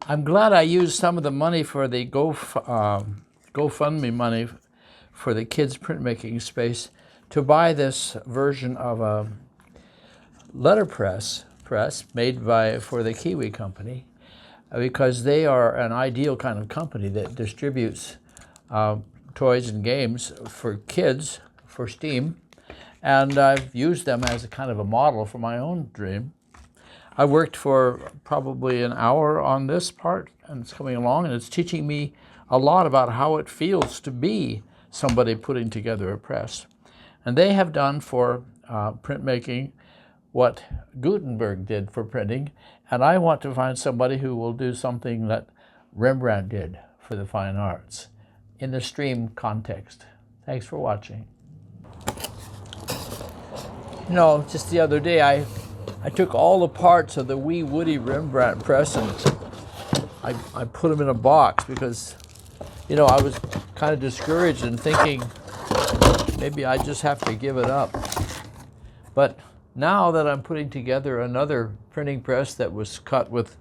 I'm glad I used some of the money for the GoFundMe money for the kids' printmaking space to buy this version of a letterpress made for the Kiwi company, because they are an ideal kind of company that distributes toys and games for kids for STEAM, and I've used them as a kind of a model for my own dream. I worked for probably an hour on this part, and it's coming along, and it's teaching me a lot about how it feels to be somebody putting together a press. And they have done for printmaking what Gutenberg did for printing, and I want to find somebody who will do something that Rembrandt did for the fine arts in the STEAM context. Thanks for watching. You know, just the other day, I took all the parts of the wee Woody Rembrandt press and I put them in a box because, you know, I was kind of discouraged and thinking maybe I just have to give it up. But now that I'm putting together another printing press that was cut with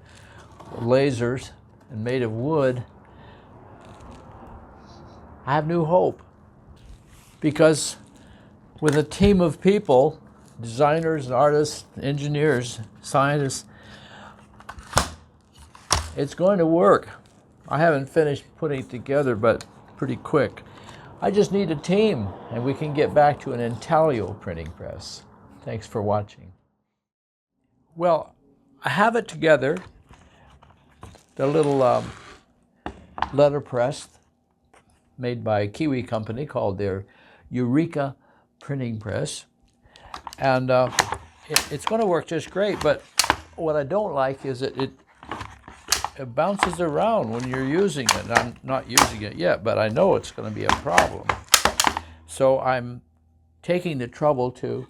lasers and made of wood, I have new hope. Because with a team of people, designers, artists, engineers, scientists, it's going to work. I haven't finished putting it together, but pretty quick. I just need a team, and we can get back to an Intaglio printing press. Thanks for watching. Well, I have it together, the little letterpress made by a Kiwi company called their Eureka printing press. And it's going to work just great, but what I don't like is that it bounces around when you're using it. I'm not using it yet, but I know it's going to be a problem. So I'm taking the trouble to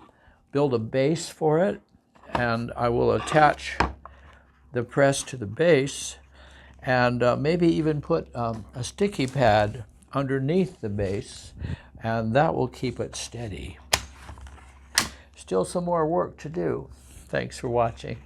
build a base for it, and I will attach the press to the base and maybe even put a sticky pad underneath the base, and that will keep it steady. Still some more work to do. Thanks for watching.